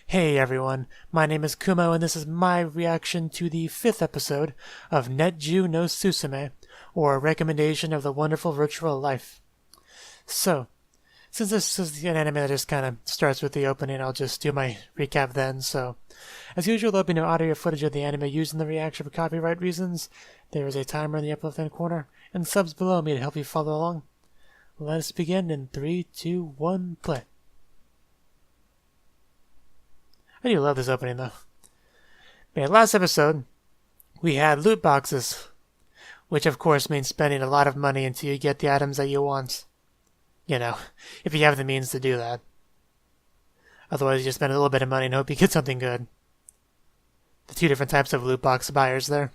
Hey everyone, my name is Kumo and this is my reaction to the 5th episode of Net-juu no Susume, or a recommendation of the wonderful virtual life. So, since this is an anime that just kind of starts with the opening, I'll just do my recap then. So, as usual, there'll be no audio footage of the anime used in the reaction for copyright reasons. There is a timer in the upper left-hand corner, and subs below me to help you follow along. Let us begin in 3, 2, 1, play. I do love this opening, though. Man, last episode, we had loot boxes, which of course means spending a lot of money until you get the items that you want. You know, if you have the means to do that. Otherwise, you just spend a little bit of money and hope you get something good. The two different types of loot box buyers there.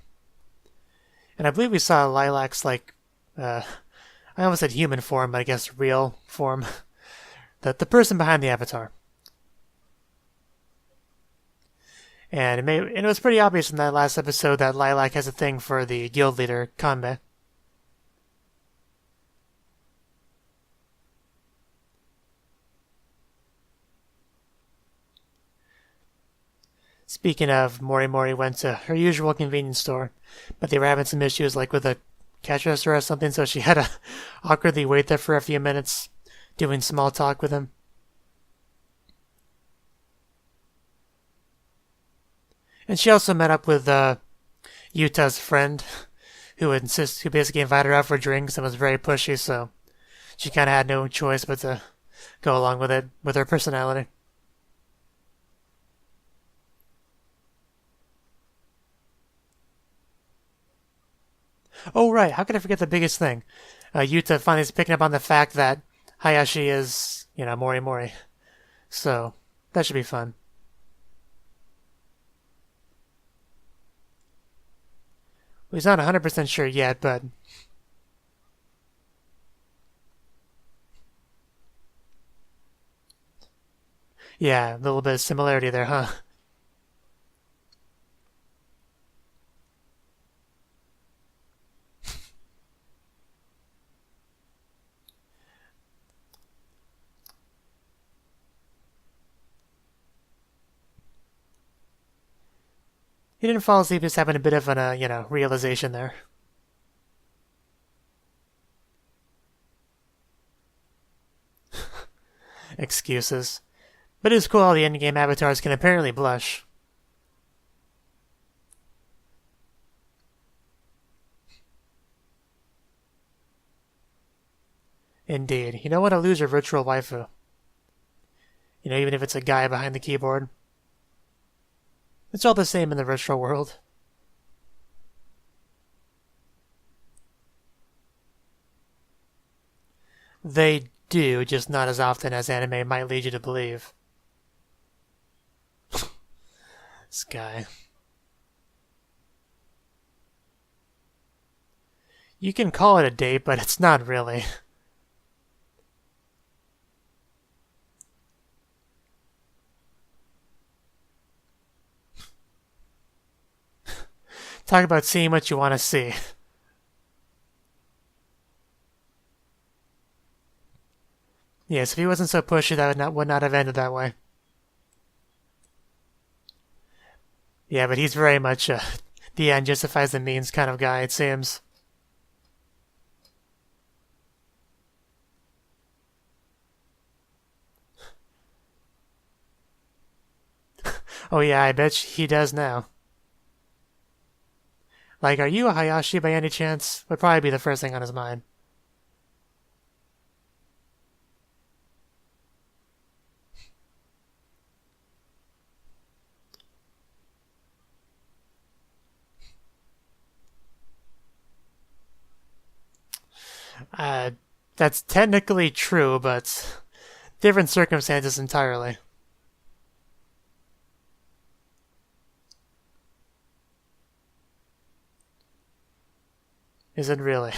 And I believe we saw Lilac's, I almost said human form, but I guess real form. The person behind the avatar. And it was pretty obvious in that last episode that Lilac has a thing for the guild leader, Kanbe. Speaking of, Mori went to her usual convenience store, but they were having some issues with a cash register or something, so she had to awkwardly wait there for a few minutes, doing small talk with him. And she also met up with Yuta's friend, who basically invited her out for drinks and was very pushy, so she kind of had no choice but to go along with it, with her personality. Oh, right, how could I forget the biggest thing? Yuta finally is picking up on the fact that Hayashi is, Mori. So, that should be fun. Well, he's not 100% sure yet, but... yeah, a little bit of similarity there, huh? He didn't fall asleep, just having a bit of an, realization there. Excuses. But it's cool how the endgame avatars can apparently blush. Indeed. You don't want to lose your virtual waifu. Even if it's a guy behind the keyboard. It's all the same in the virtual world. They do, just not as often as anime might lead you to believe. This guy. You can call it a date, but it's not really. Talk about seeing what you want to see. Yes, if he wasn't so pushy, that would not have ended that way. Yeah, but he's very much the end justifies the means kind of guy, it seems. Oh yeah, I bet he does now. Are you a Hayashi by any chance? Would probably be the first thing on his mind. That's technically true, but different circumstances entirely. Is it really?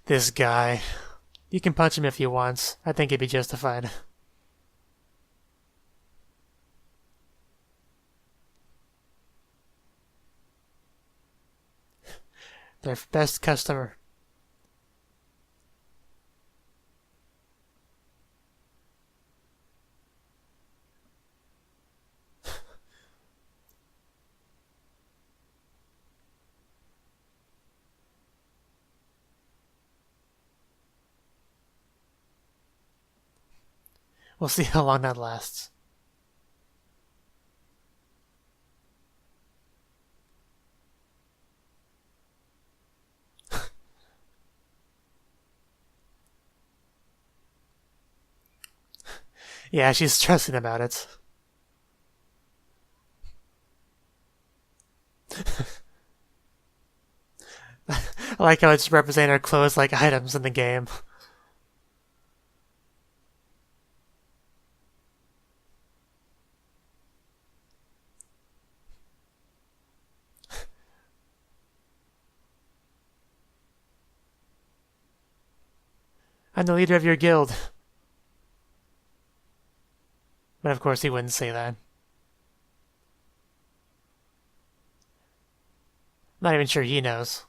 This guy. You can punch him if you want. I think he'd be justified. Their best customer. We'll see how long that lasts. Yeah, she's stressing about it. I like how it's representing her clothes like items in the game. I'm the leader of your guild. But of course he wouldn't say that. Not even sure he knows.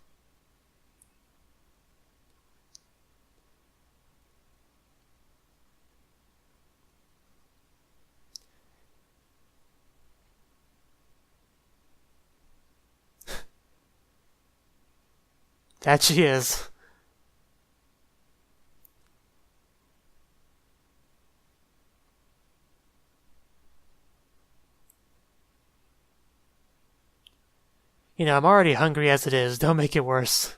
That she is. You know, I'm already hungry as it is. Don't make it worse.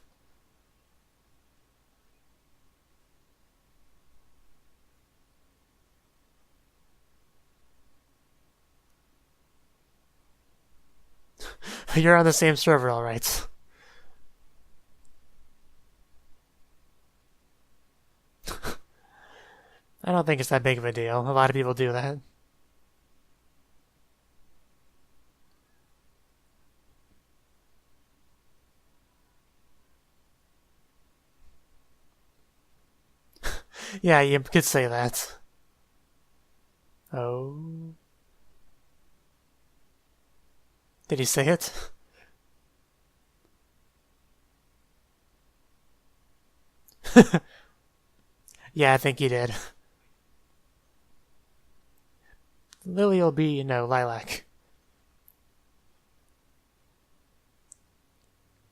You're on the same server, alright. I don't think it's that big of a deal. A lot of people do that. Yeah, you could say that. Oh. Did he say it? Yeah, I think he did. Lily will be, lilac.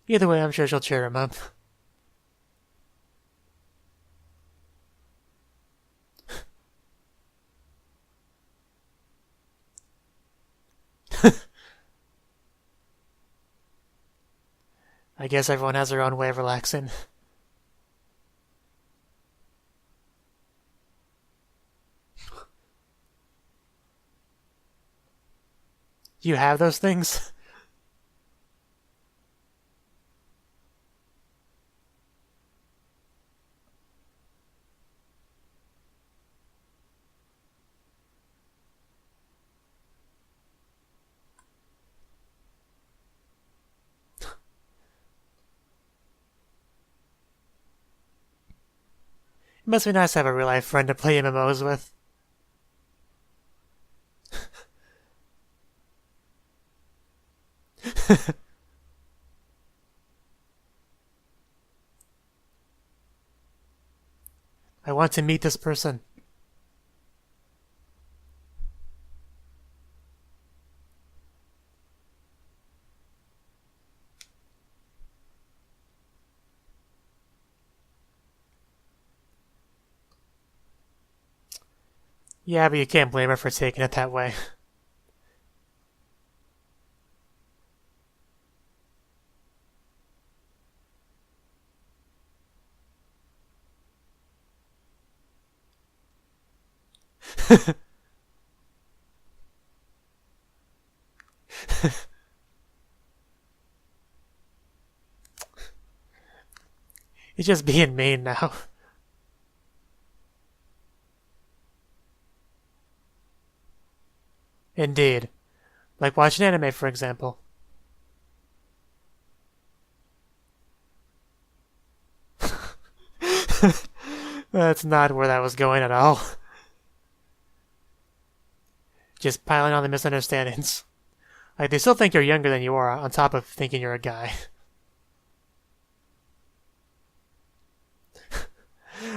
Either way, I'm sure she'll cheer him up. I guess everyone has their own way of relaxing. You have those things? It must be nice to have a real-life friend to play MMOs with. I want to meet this person. Yeah, but you can't blame her for taking it that way. He's just being mean now. Indeed. Like watching anime, for example. That's not where that was going at all. Just piling on the misunderstandings. Like, they still think you're younger than you are, on top of thinking you're a guy.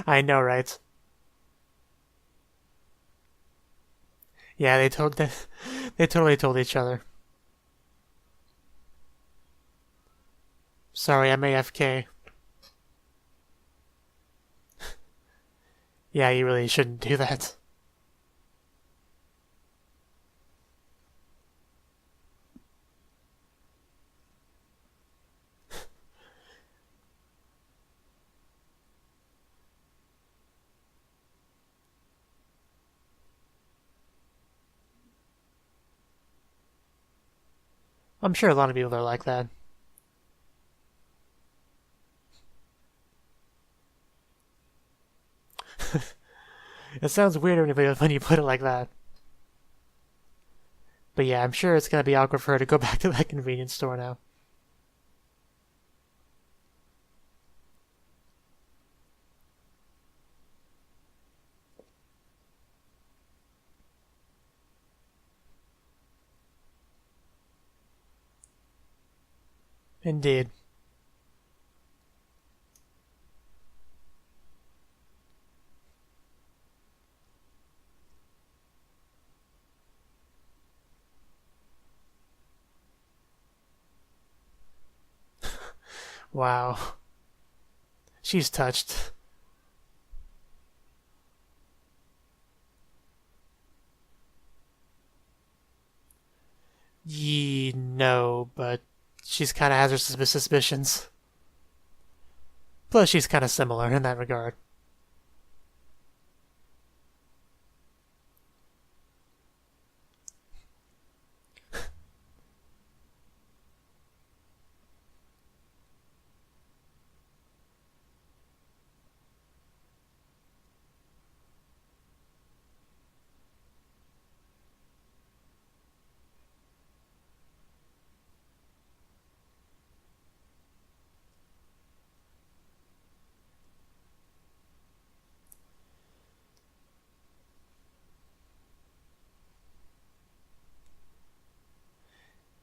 I know, right? Yeah, they totally told each other. Sorry, I'm AFK. Yeah, you really shouldn't do that. I'm sure a lot of people are like that. It sounds weird when you put it like that. But yeah, I'm sure it's going to be awkward for her to go back to that convenience store now. Indeed. Wow. She's touched. No, but she's kind of has her suspicions. Plus, she's kind of similar in that regard.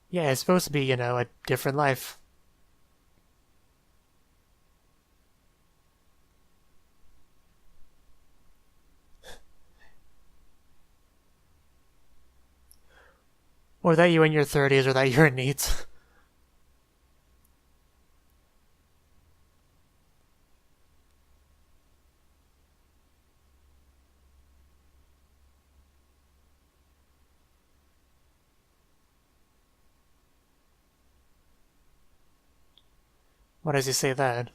Yeah, it's supposed to be, a different life. Or that you're in your 30s, or that you're in needs. Why does he say that?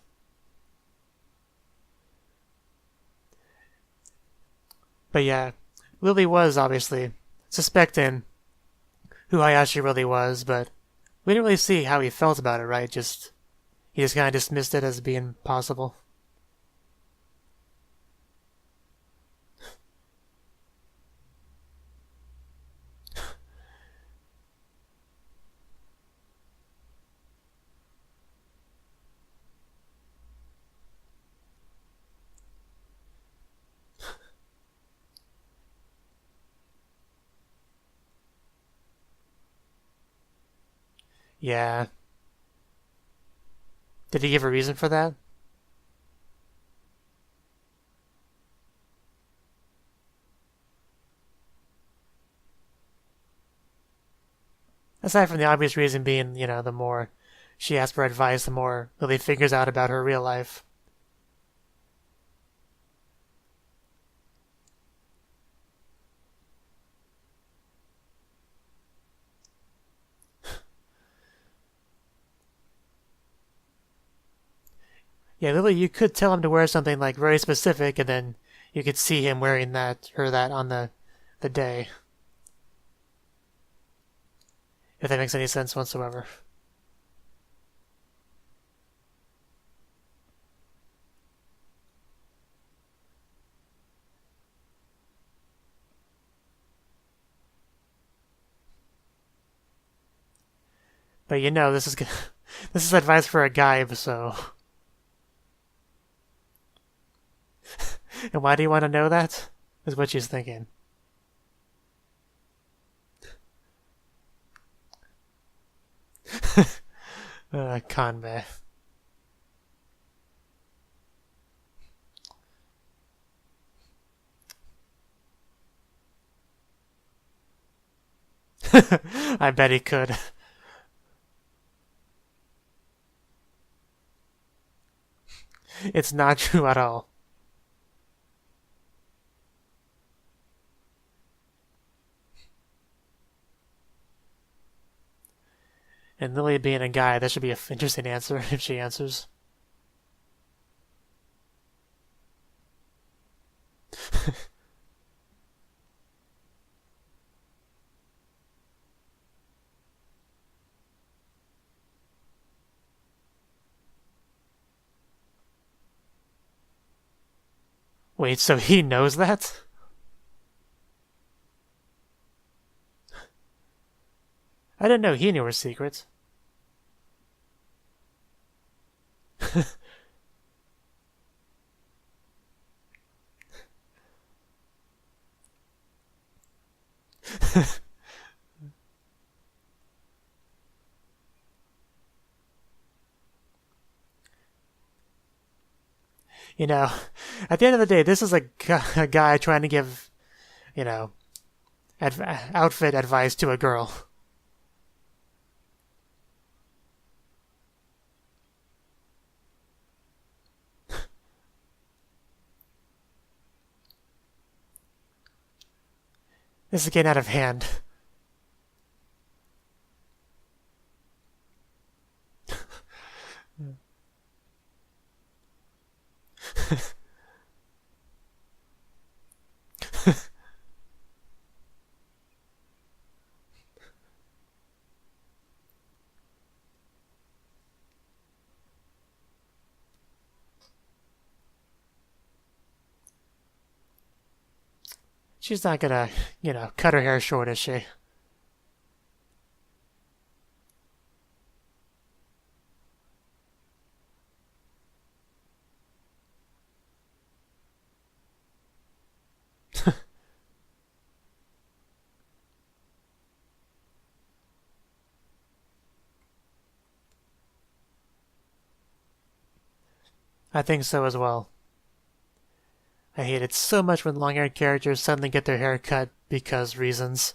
But yeah, Lily was obviously suspecting who Hayashi really was, but we didn't really see how he felt about it, right? He just kind of dismissed it as being possible. Yeah. Did he give a reason for that? Aside from the obvious reason being, the more she asks for advice, the more Lily figures out about her real life. Yeah, Lily, you could tell him to wear something like very specific, and then you could see him wearing that on the day. If that makes any sense whatsoever. But this is this is advice for a guy, so. And why do you want to know that? Is what she's thinking. Convey. I bet he could. It's not true at all. And Lily being a guy, that should be an interesting answer if she answers. Wait, so he knows that? I didn't know he knew her secrets. You know, at the end of the day, this is a guy trying to give, you know, outfit advice to a girl. This is getting out of hand. She's not gonna, cut her hair short, is she? I think so as well. I hate it so much when long-haired characters suddenly get their hair cut because reasons.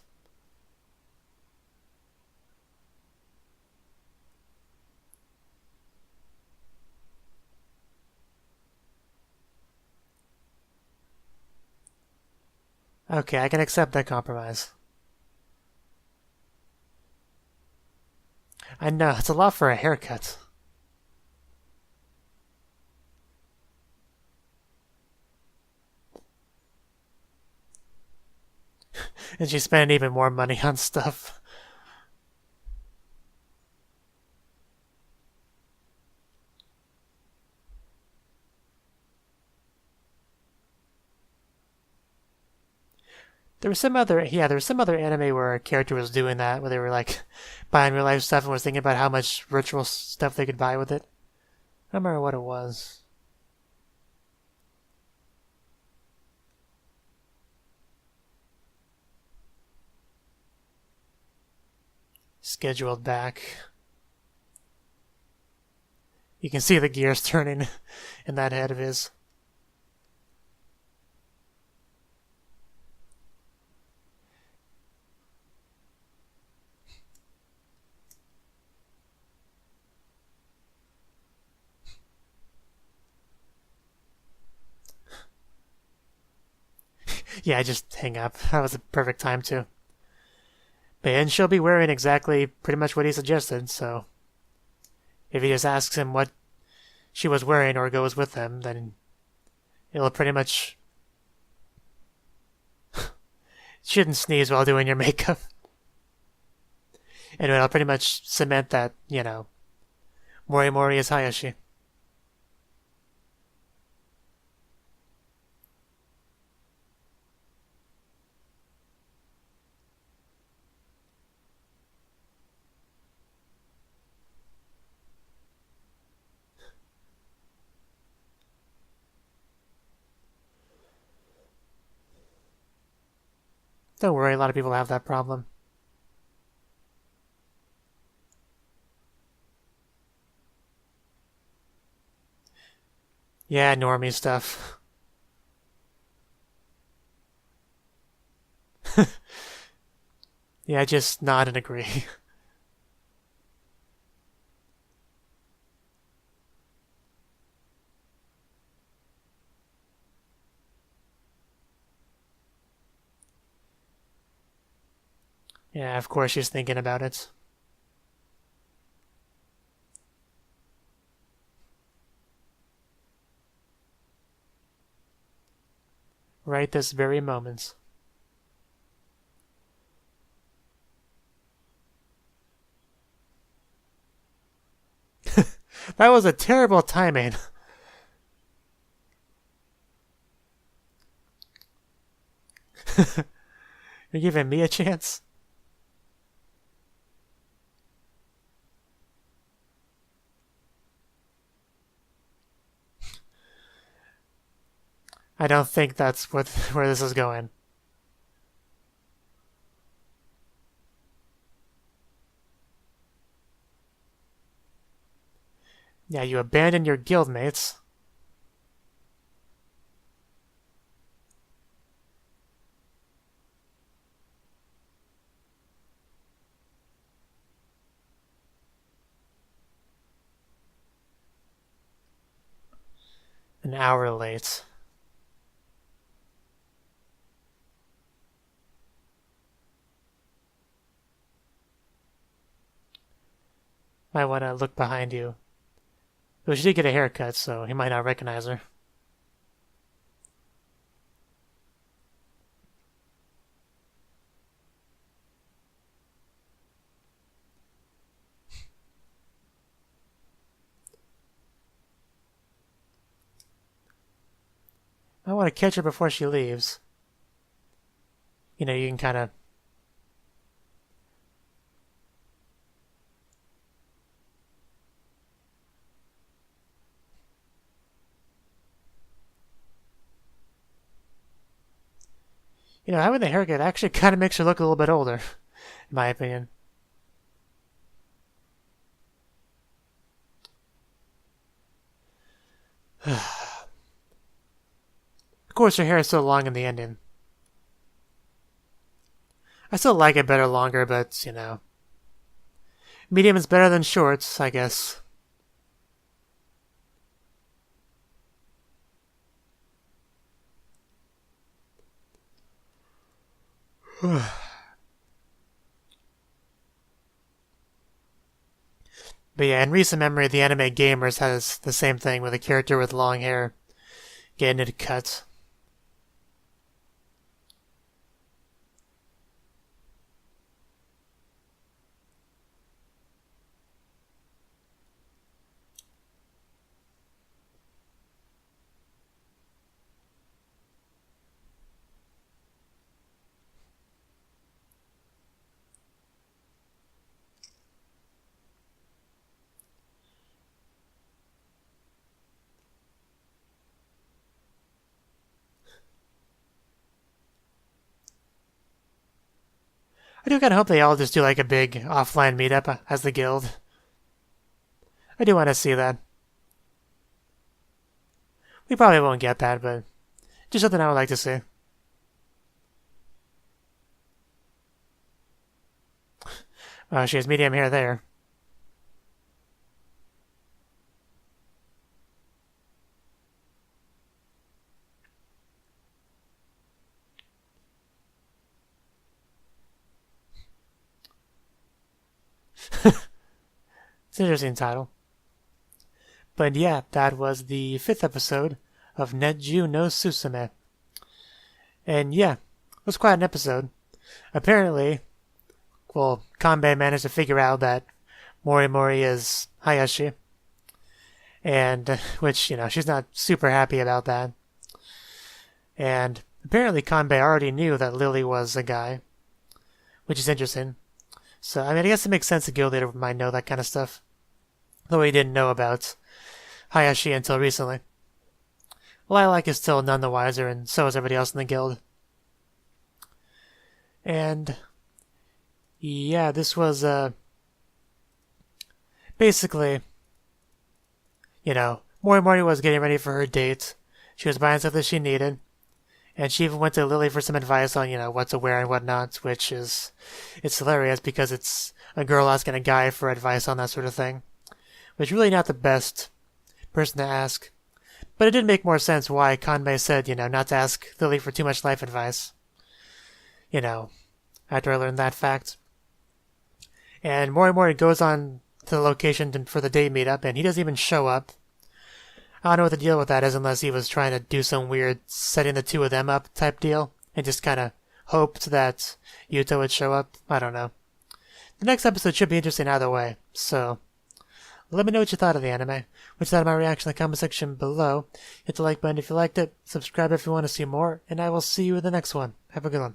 Okay, I can accept that compromise. I know, it's a lot for a haircut. And she spent even more money on stuff. There was some other anime where a character was doing that, where they were like buying real life stuff and was thinking about how much virtual stuff they could buy with it. I don't remember what it was. Scheduled back. You can see the gears turning in that head of his. Yeah, just hang up. That was a perfect time to. And she'll be wearing exactly pretty much what he suggested, so if he just asks him what she was wearing or goes with him, then it'll pretty much. Shouldn't sneeze while doing your makeup. And it'll pretty much cement that, Mori Mori is Hayashi. Don't worry, a lot of people have that problem. Yeah, normie stuff. Yeah, just nod and agree. Yeah, of course she's thinking about it. Right this very moment. That was a terrible timing. You're giving me a chance? I don't think that's where this is going. Yeah, you abandoned your guildmates. An hour late. Might want to look behind you. Though she did get a haircut, so he might not recognize her. I want to catch her before she leaves. You can kind of... having the haircut actually kind of makes her look a little bit older, in my opinion. Of course, her hair is so long in the ending. I still like it better longer, but, medium is better than shorts, I guess. But yeah, in recent memory, the anime Gamers has the same thing with a character with long hair getting it cut. I do kind of hope they all just do like a big offline meetup as the guild. I do want to see that. We probably won't get that, but just something I would like to see. She has medium hair there. It's an interesting title. But yeah, that was the 5th episode of Net-juu no Susume. And yeah, it was quite an episode. Apparently, Kanbei managed to figure out that Mori Mori is Hayashi. And, which, she's not super happy about that. And apparently Kanbei already knew that Lily was a guy, which is interesting. So, I guess it makes sense the guild leader might know that kind of stuff. Though he didn't know about Hayashi until recently. Lilac is still none the wiser, and so is everybody else in the guild. And yeah, this was basically, Mori Mori was getting ready for her date. She was buying stuff that she needed. And she even went to Lily for some advice on, what to wear and whatnot, which it's hilarious because it's a girl asking a guy for advice on that sort of thing. Which really not the best person to ask. But it did make more sense why Kanbei said, not to ask Lily for too much life advice. After I learned that fact. And Mori Mori goes on to the location for the date meetup, and he doesn't even show up. I don't know what the deal with that is unless he was trying to do some weird setting the two of them up type deal, and just kind of hoped that Yuta would show up. I don't know. The next episode should be interesting either way, so Let me know what you thought of the anime. Which side of my reaction in the comment section below. Hit the like button if you liked it. Subscribe if you want to see more. And I will see you in the next one. Have a good one.